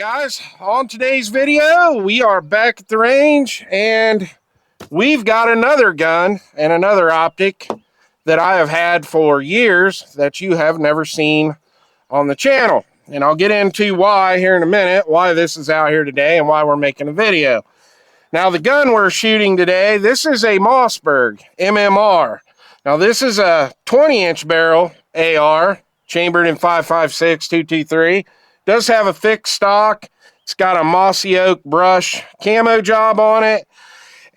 Guys, on today's video we are back at the range and we've got another gun and another optic that I have had for years that you have never seen on the channel, and I'll get into why here in a minute, why this is out here today and why we're making a video. Now the gun we're shooting today, this is a Mossberg MMR. Now this is a 20-inch barrel AR chambered in 5.56 223. Does have a thick stock. It's got a mossy oak brush camo job on it.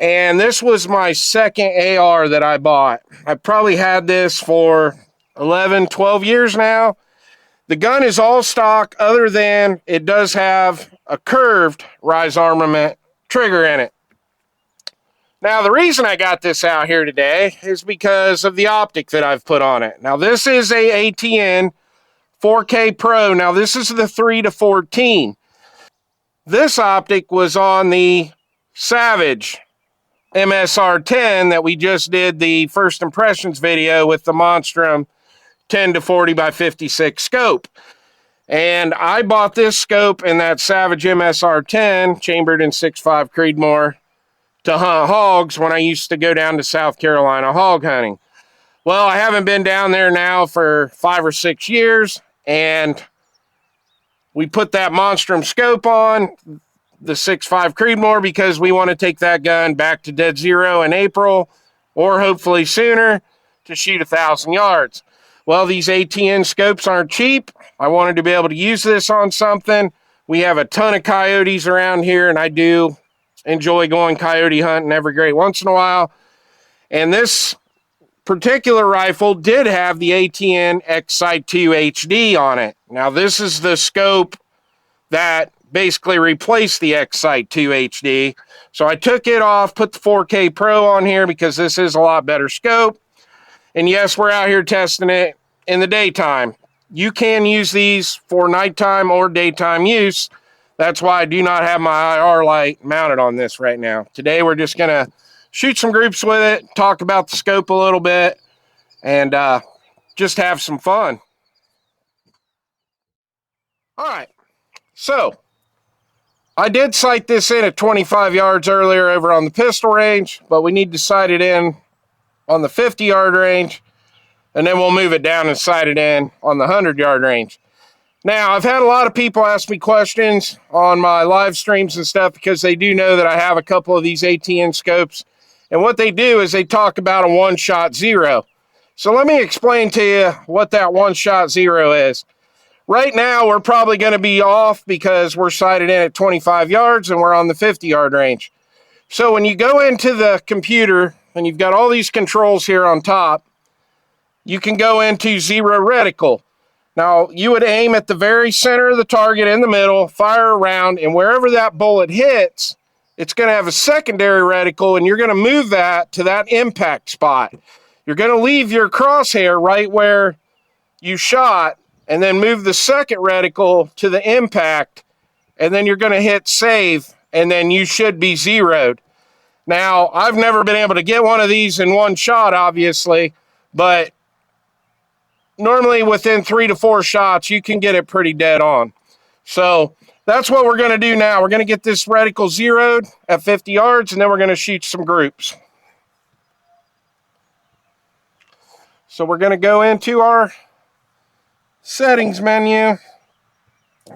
And this was my second AR that I bought. I probably had this for 11, 12 years now. The gun is all stock other than it does have a curved rise armament trigger in it. Now the reason I got this out here today is because of the optic that I've put on it. Now this is a ATN 4K Pro. Now this is the 3-14. This optic was on the Savage MSR10 that we just did the first impressions video with the Monstrum 10-40 by 56 scope. And I bought this scope and that Savage MSR10 chambered in 6.5 Creedmoor to hunt hogs when I used to go down to South Carolina hog hunting. Well, I haven't been down there now for 5 or 6 years, and we put that Monstrum scope on the 6.5 Creedmoor because we want to take that gun back to dead zero in April or hopefully sooner to shoot 1,000 yards. Well, these ATN scopes aren't cheap. I wanted to be able to use this on something. We have a ton of coyotes around here, and I do enjoy going coyote hunting every great once in a while. And this particular rifle did have the ATN X-Sight 2 HD on it. Now this is the scope that basically replaced the X-Sight 2 HD. So I took it off, put the 4K Pro on here because this is a lot better scope. And yes, we're out here testing it in the daytime. You can use these for nighttime or daytime use. That's why I do not have my IR light mounted on this right now. Today we're just gonna shoot some groups with it, talk about the scope a little bit, and just have some fun. All right, so I did sight this in at 25 yards earlier over on the pistol range, but we need to sight it in on the 50-yard range, and then we'll move it down and sight it in on the 100-yard range. Now, I've had a lot of people ask me questions on my live streams and stuff because they do know that I have a couple of these ATN scopes. And what they do is they talk about a one-shot zero. So let me explain to you what that one-shot zero is. Right now, we're probably going to be off because we're sighted in at 25 yards and we're on the 50-yard range. So when you go into the computer and you've got all these controls here on top, you can go into zero reticle. Now, you would aim at the very center of the target in the middle, fire around, and wherever that bullet hits, it's going to have a secondary reticle, and you're going to move that to that impact spot. You're going to leave your crosshair right where you shot, and then move the second reticle to the impact, and then you're going to hit save, and then you should be zeroed. Now, I've never been able to get one of these in one shot, obviously, but normally within 3 to 4 shots, you can get it pretty dead on. So that's what we're going to do now. We're going to get this reticle zeroed at 50 yards, and then we're going to shoot some groups. So we're going to go into our settings menu,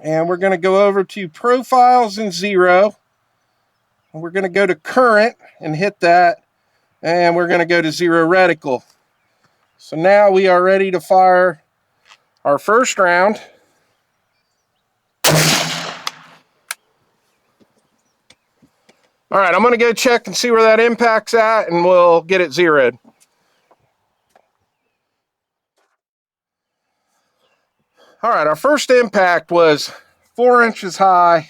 and we're going to go over to profiles and zero. And we're going to go to current and hit that, and we're going to go to zero reticle. So now we are ready to fire our first round. All right, I'm going to go check and see where that impact's at, and we'll get it zeroed. All right, our first impact was 4 inches high,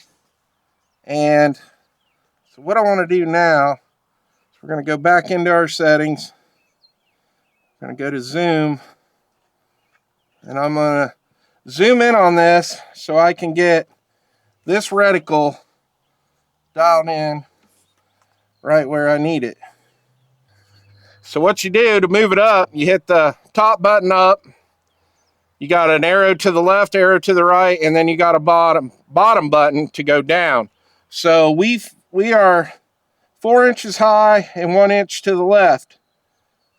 and so what I want to do now is we're going to go back into our settings. I'm going to go to zoom, and I'm going to zoom in on this so I can get this reticle dialed in right where I need it. So what you do to move it up, you hit the top button up, You got an arrow to the left, arrow to the right, and then you got a bottom button to go down. So we are 4 inches high and 1 inch to the left.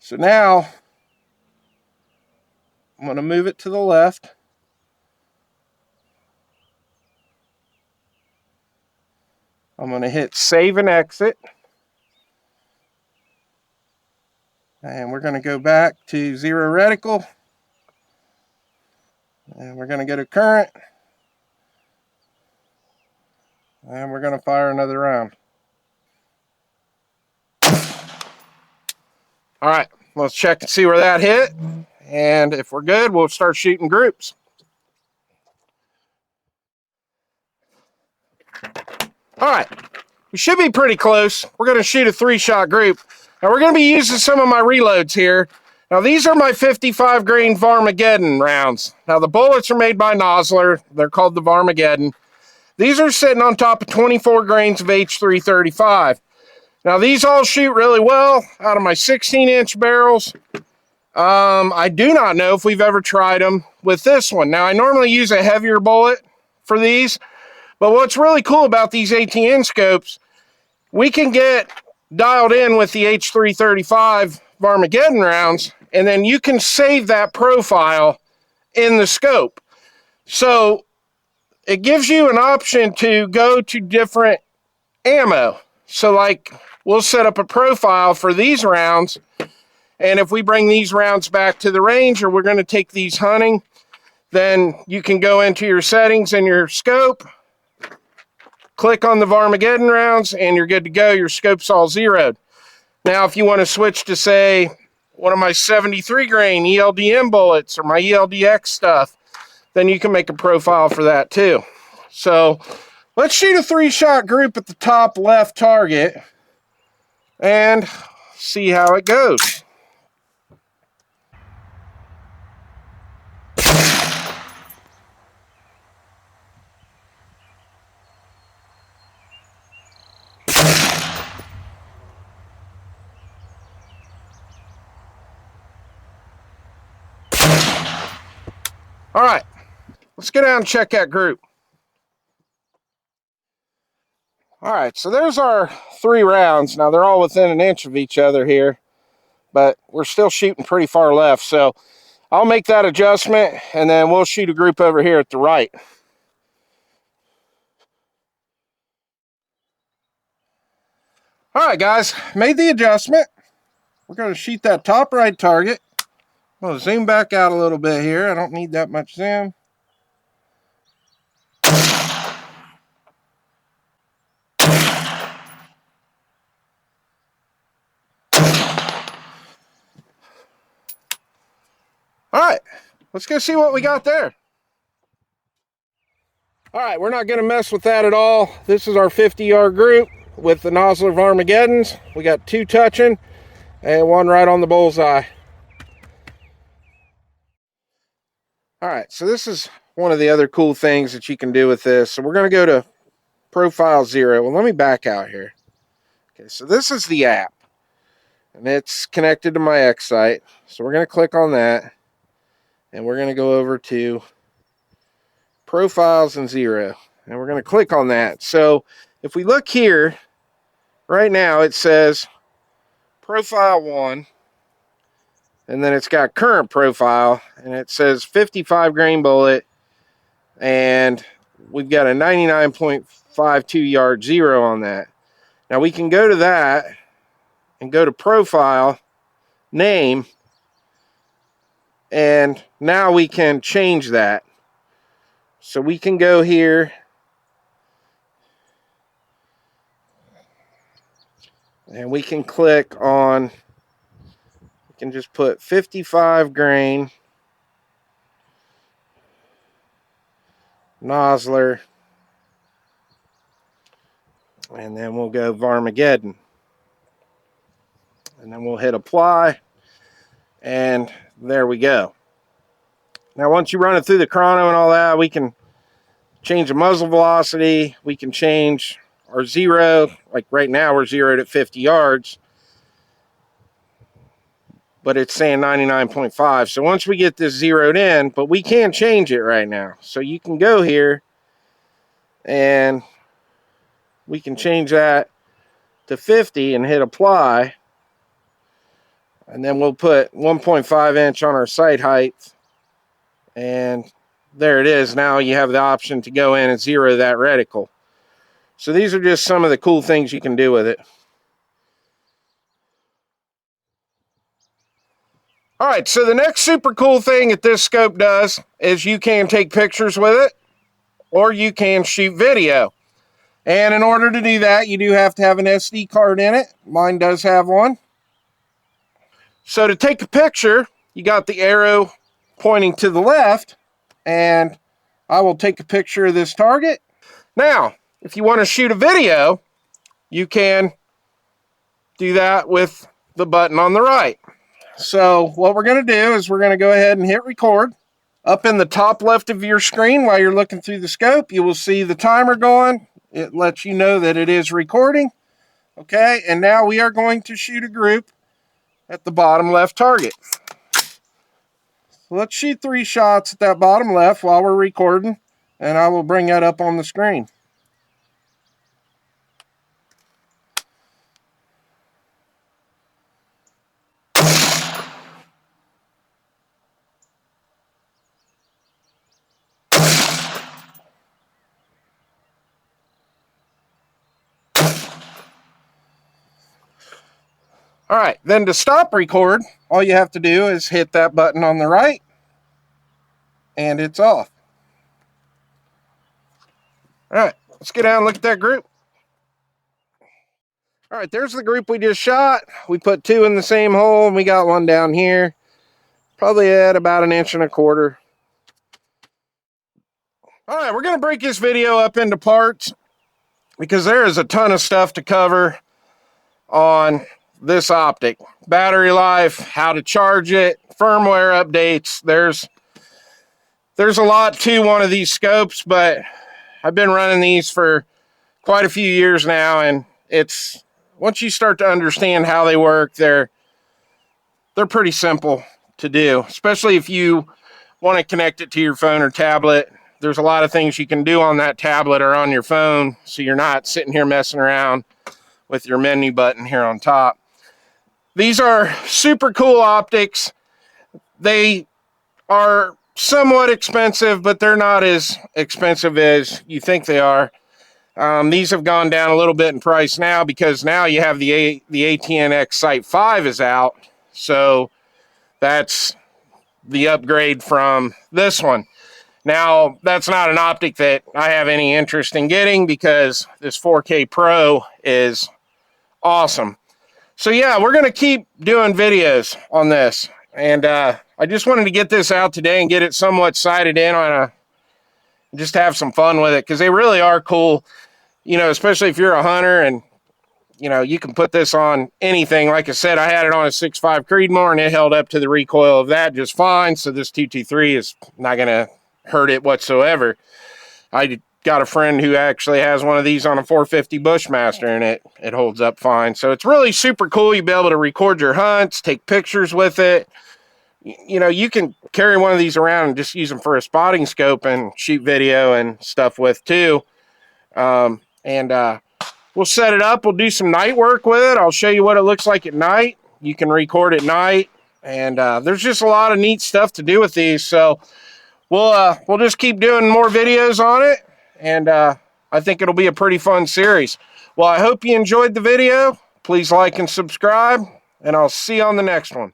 So now I'm going to move it to the left. I'm going to hit save and exit. And we're going to go back to 0 reticle. And we're going to go to current. And we're going to fire another round. All right, let's check and see where that hit. And if we're good, we'll start shooting groups. All right, we should be pretty close. We're going to shoot a 3-shot group. Now we're going to be using some of my reloads here. Now these are my 55 grain Varmageddon rounds. Now the bullets are made by Nosler. They're called the Varmageddon. These are sitting on top of 24 grains of H335. Now these all shoot really well out of my 16-inch barrels. I do not know if we've ever tried them with this one. Now I normally use a heavier bullet for these, but what's really cool about these ATN scopes, we can get dialed in with the H335 Varmageddon rounds, and then you can save that profile in the scope. So it gives you an option to go to different ammo. So like we'll set up a profile for these rounds, and if we bring these rounds back to the range or we're going to take these hunting, then you can go into your settings in your scope, click on the Varmageddon rounds, and you're good to go. Your scope's all zeroed. Now, if you want to switch to, say, one of my 73 grain ELDM bullets or my ELDX stuff, then you can make a profile for that too. So let's shoot a 3-shot group at the top left target and see how it goes. All right, let's go down and check that group. All right, so there's our 3 rounds. Now they're all within an inch of each other here, but we're still shooting pretty far left. So I'll make that adjustment and then we'll shoot a group over here at the right. All right, guys, made the adjustment. We're going to shoot that top right target. I'm going to zoom back out a little bit here. I don't need that much zoom. All right, let's go see what we got there. All right, we're not going to mess with that at all. This is our 50-yard group with the Nosler Varmageddons. We got 2 touching and 1 right on the bullseye. All right, so this is one of the other cool things that you can do with this. So we're going to go to Profile 0. Well, let me back out here. Okay, so this is the app, and it's connected to my X-Sight. So we're going to click on that, and we're going to go over to Profiles and 0, and we're going to click on that. So if we look here, right now it says Profile 1, and then it's got current profile, and it says 55 grain bullet, and we've got a 99.52 yard 0 on that. Now we can go to that and go to profile, name, and now we can change that. So we can go here and we can click on, we can just put 55 grain Nosler, and then we'll go Varmageddon, and then we'll hit apply, and there we go. Now once you run it through the chrono and all that, we can change the muzzle velocity, we can change our 0, like right now we're zeroed at 50 yards. but it's saying 99.5. So once we get this zeroed in, but we can change it right now. So you can go here and we can change that to 50 and hit apply. And then we'll put 1.5 inch on our sight height. And there it is. Now you have the option to go in and zero that reticle. So these are just some of the cool things you can do with it. All right, so the next super cool thing that this scope does is you can take pictures with it, or you can shoot video. And in order to do that, you do have to have an SD card in it. Mine does have one. So to take a picture, you got the arrow pointing to the left, and I will take a picture of this target. Now, if you want to shoot a video, you can do that with the button on the right. So what we're going to do is we're going to go ahead and hit record. Up in the top left of your screen while you're looking through the scope, you will see the timer going. It lets you know that it is recording. Okay, and now we are going to shoot a group at the bottom left target. So let's shoot 3 shots at that bottom left while we're recording, and I will bring that up on the screen. All right, then to stop record, all you have to do is hit that button on the right, and it's off. All right, let's get down and look at that group. All right, there's the group we just shot. We put 2 in the same hole, and we got one down here, probably at about 1.25 inches. All right, we're going to break this video up into parts because there is a ton of stuff to cover on this optic. Battery life, how to charge it, firmware updates. There's a lot to one of these scopes, but I've been running these for quite a few years now, and it's once you start to understand how they work, they're pretty simple to do, especially if you want to connect it to your phone or tablet. There's a lot of things you can do on that tablet or on your phone, so you're not sitting here messing around with your menu button here on top. These are super cool optics. They are somewhat expensive, but they're not as expensive as you think they are. These have gone down a little bit in price now because now you have the ATN X-Sight 5 is out. So that's the upgrade from this one. Now, that's not an optic that I have any interest in getting because this 4K Pro is awesome. So yeah, we're going to keep doing videos on this. And I just wanted to get this out today and get it somewhat sighted in on just have some fun with it because they really are cool. You know, especially if you're a hunter and, you know, you can put this on anything. Like I said, I had it on a 6.5 Creedmoor and it held up to the recoil of that just fine. So this 223 is not going to hurt it whatsoever. I got a friend who actually has one of these on a 450 Bushmaster and it holds up fine. So it's really super cool. You'll be able to record your hunts, take pictures with it. You know, you can carry one of these around and just use them for a spotting scope and shoot video and stuff with too. We'll set it up. We'll do some night work with it. I'll show you what it looks like at night. You can record at night. And there's just a lot of neat stuff to do with these. So we'll just keep doing more videos on it. And I think it'll be a pretty fun series. Well, I hope you enjoyed the video. Please like and subscribe. And I'll see you on the next one.